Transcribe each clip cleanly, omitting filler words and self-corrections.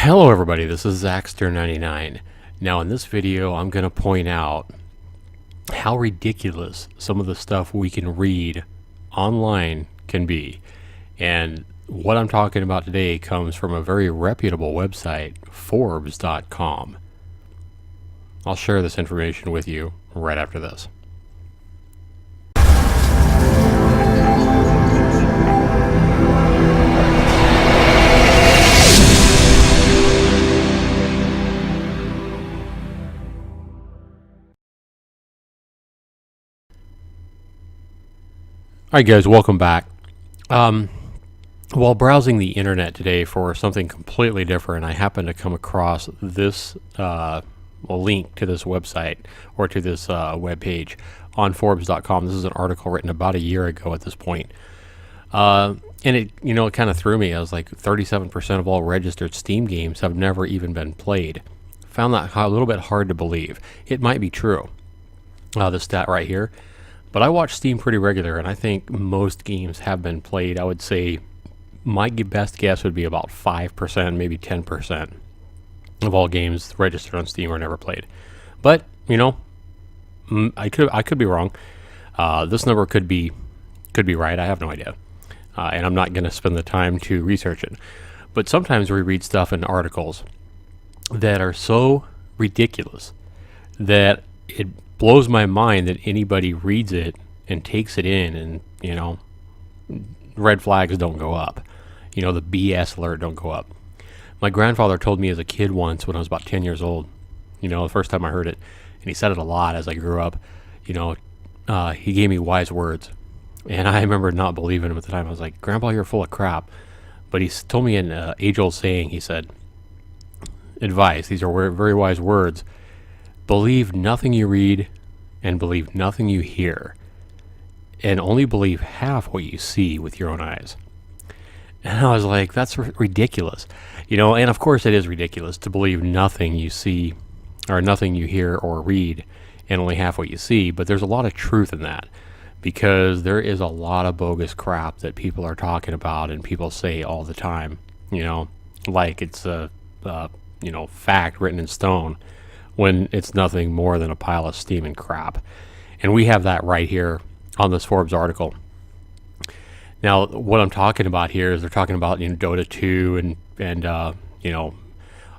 Hello everybody, this is Zaxter99. Now in this video I'm going to point out how ridiculous some of the stuff we can read online can be. And what I'm talking about today comes from a very reputable website, Forbes.com. I'll share this information with you right after this. Alright guys, welcome back. While browsing the internet today for something completely different, I happened to come across this link to this website, or to this web page on Forbes.com. This is an article written about a year ago at this point. And it kind of threw me. I was like, 37% of all registered Steam games have never even been played. Found that a little bit hard to believe. It might be true, this stat right here. But I watch Steam pretty regular, and I think most games have been played. I would say my best guess would be about 5%, maybe 10% of all games registered on Steam are never played. But, I could be wrong. This number could be right. I have no idea. And I'm not going to spend the time to research it. But sometimes we read stuff in articles that are so ridiculous that it blows my mind that anybody reads it and takes it in, and red flags don't go up. The BS alert don't go up. My grandfather told me as a kid once, when I was about 10 years old, the first time I heard it, and he said it a lot as I grew up, he gave me wise words, and I remember not believing him at the time. I was like, Grandpa, you're full of crap. But he told me an age-old saying. He said, advice, these are very wise words: believe nothing you read and believe nothing you hear, and only believe half what you see with your own eyes. And I was like, that's ridiculous. And of course it is ridiculous to believe nothing you see or nothing you hear or read and only half what you see. But there's a lot of truth in that, because there is a lot of bogus crap that people are talking about and people say all the time, like it's a fact written in stone, when it's nothing more than a pile of steaming crap. And we have that right here on this Forbes article. Now, what I'm talking about here is they're talking about Dota 2 and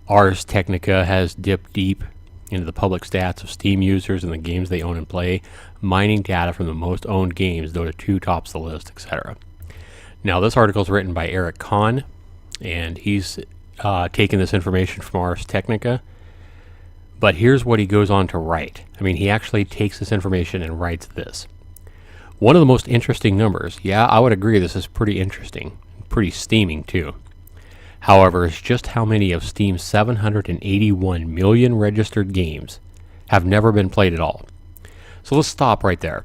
Ars Technica has dipped deep into the public stats of Steam users and the games they own and play, mining data from the most owned games. Dota 2 tops the list, etc. Now, this article is written by Eric Kahn, and he's taken this information from Ars Technica. But here's what he goes on to write. He actually takes this information and writes this. One of the most interesting numbers, yeah, I would agree this is pretty interesting, pretty steaming too. However, is just how many of Steam's 781 million registered games have never been played at all. So let's stop right there.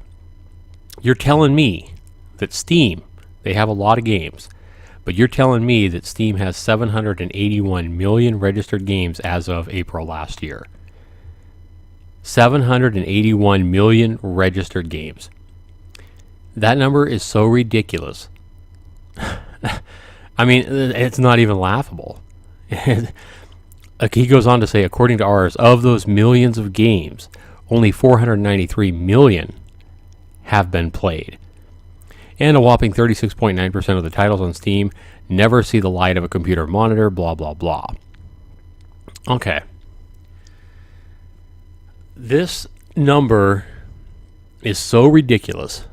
You're telling me that Steam, they have a lot of games, but you're telling me that Steam has 781 million registered games as of April last year. 781 million registered games. That number is so ridiculous. It's not even laughable. He goes on to say, according to ours, of those millions of games, only 493 million have been played. And a whopping 36.9% of the titles on Steam never see the light of a computer monitor, blah, blah, blah. Okay. This number is so ridiculous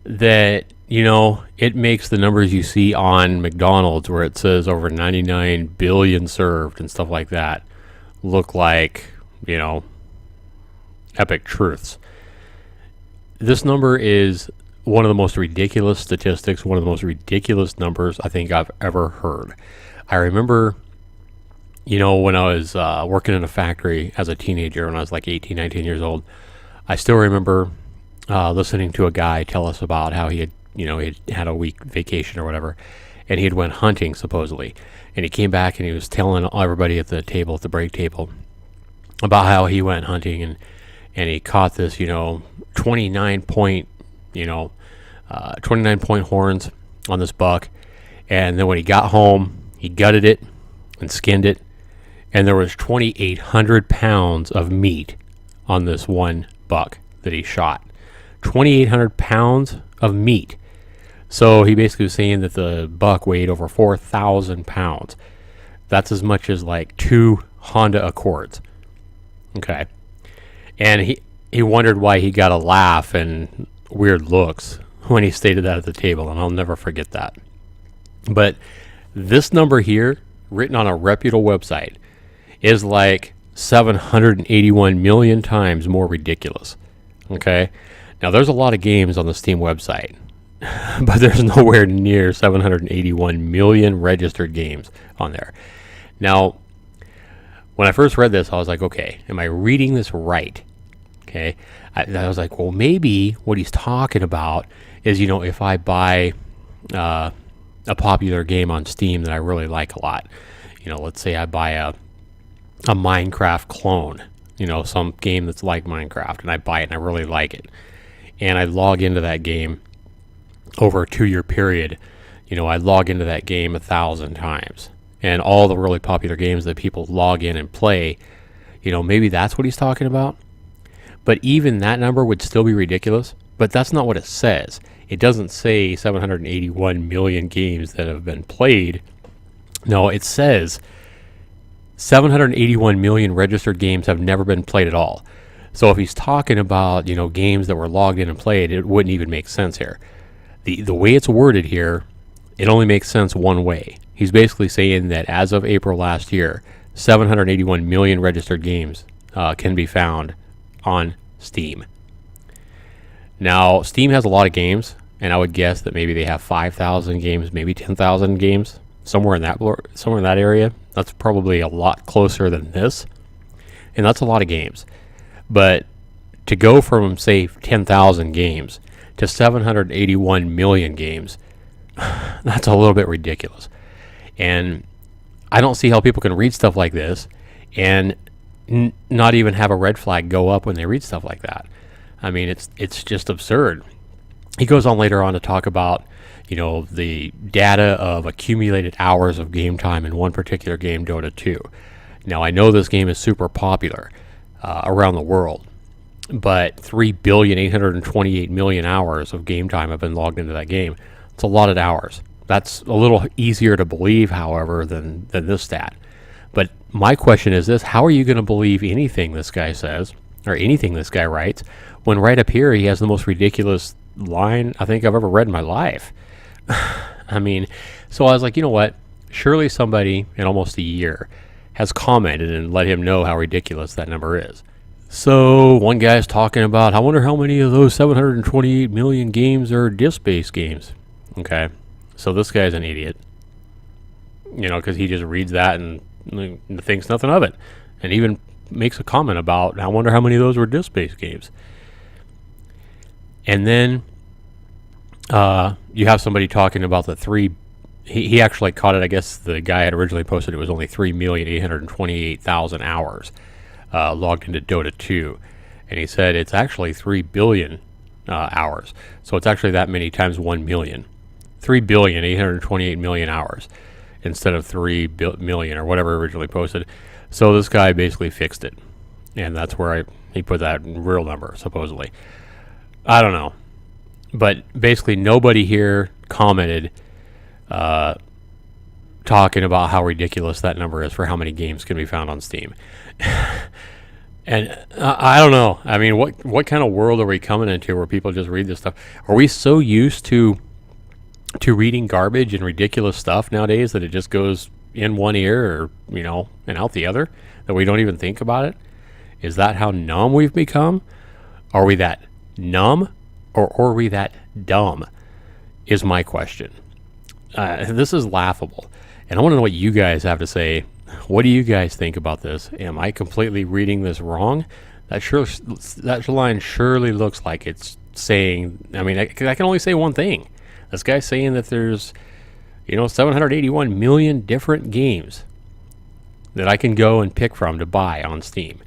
that, it makes the numbers you see on McDonald's, where it says over 99 billion served and stuff like that, look like, epic truths. This number is one of the most ridiculous statistics, one of the most ridiculous numbers I think I've ever heard. I remember, when I was working in a factory as a teenager, when I was like 18, 19 years old, I still remember listening to a guy tell us about how he had a week vacation or whatever, and he had went hunting supposedly, and he came back and he was telling everybody at the table, at the break table, about how he went hunting and he caught this 29 point horns on this buck, and then when he got home, he gutted it, and skinned it, and there was 2,800 pounds of meat on this one buck that he shot. 2,800 pounds of meat. So he basically was saying that the buck weighed over 4,000 pounds. That's as much as like 2 Honda Accords. Okay. And he wondered why he got a laugh and weird looks when he stated that at the table, and I'll never forget that. But this number here, written on a reputable website, is like 781 million times more ridiculous. Okay? Now, there's a lot of games on the Steam website, but there's nowhere near 781 million registered games on there. Now, when I first read this, I was like, okay, am I reading this right? Okay. I was like, well, maybe what he's talking about is, if I buy a popular game on Steam that I really like a lot, let's say I buy a Minecraft clone, some game that's like Minecraft, and I buy it and I really like it, and I log into that game over a 2-year period. I log into that game 1,000 times, and all the really popular games that people log in and play, maybe that's what he's talking about. But even that number would still be ridiculous. But that's not what it says. It doesn't say 781 million games that have been played. No, it says 781 million registered games have never been played at all. So if he's talking about, games that were logged in and played, it wouldn't even make sense here. The way it's worded here, it only makes sense one way. He's basically saying that as of April last year, 781 million registered games can be found on Steam. Now, Steam has a lot of games, and I would guess that maybe they have 5,000 games, maybe 10,000 games, somewhere in that area. That's probably a lot closer than this, and that's a lot of games. But to go from, say, 10,000 games to 781 million games, that's a little bit ridiculous. And I don't see how people can read stuff like this and not even have a red flag go up when they read stuff like that. I mean, it's just absurd. He goes on later on to talk about, the data of accumulated hours of game time in one particular game, Dota 2. Now, I know this game is super popular around the world, but 3,828,000,000 hours of game time have been logged into that game. It's a lot of hours. That's a little easier to believe, however, than this stat. But my question is this: how are you going to believe anything this guy says or anything this guy writes when right up here he has the most ridiculous line I think I've ever read in my life? I mean, so I was like, you know what? Surely somebody in almost a year has commented and let him know how ridiculous that number is. So one guy's talking about, I wonder how many of those 728 million games are disk-based games. Okay, so this guy's an idiot, because he just reads that and thinks nothing of it, and even makes a comment about, I wonder how many of those were disk-based games. And then you have somebody talking about the he actually caught it. I guess the guy had originally posted it was only 3,828,000 hours logged into Dota 2, and he said it's actually 3 billion hours. So it's actually that many times 1 million. 3,828,000,000 hours instead of 3 million or whatever originally posted. So this guy basically fixed it, and that's where he put that real number, supposedly. I don't know. But basically nobody here commented talking about how ridiculous that number is for how many games can be found on Steam. And I don't know. I mean, what kind of world are we coming into where people just read this stuff? Are we so used to reading garbage and ridiculous stuff nowadays that it just goes in one ear or, and out the other, that we don't even think about it? Is that how numb we've become? Are we that numb or are we that dumb is my question. This is laughable. And I want to know what you guys have to say. What do you guys think about this? Am I completely reading this wrong? That line surely looks like it's saying, I mean, I can only say one thing. This guy's saying that there's, 781 million different games that I can go and pick from to buy on Steam.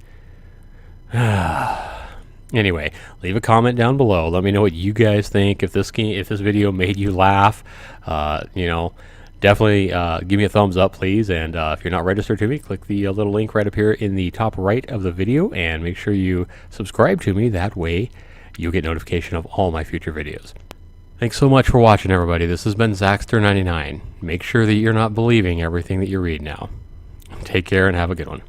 Anyway, leave a comment down below. Let me know what you guys think. If this video made you laugh, Definitely give me a thumbs up, please. And if you're not registered to me, click the little link right up here in the top right of the video, and make sure you subscribe to me. That way you'll get notification of all my future videos. Thanks so much for watching, everybody. This has been Zaxter99. Make sure that you're not believing everything that you read now. Take care and have a good one.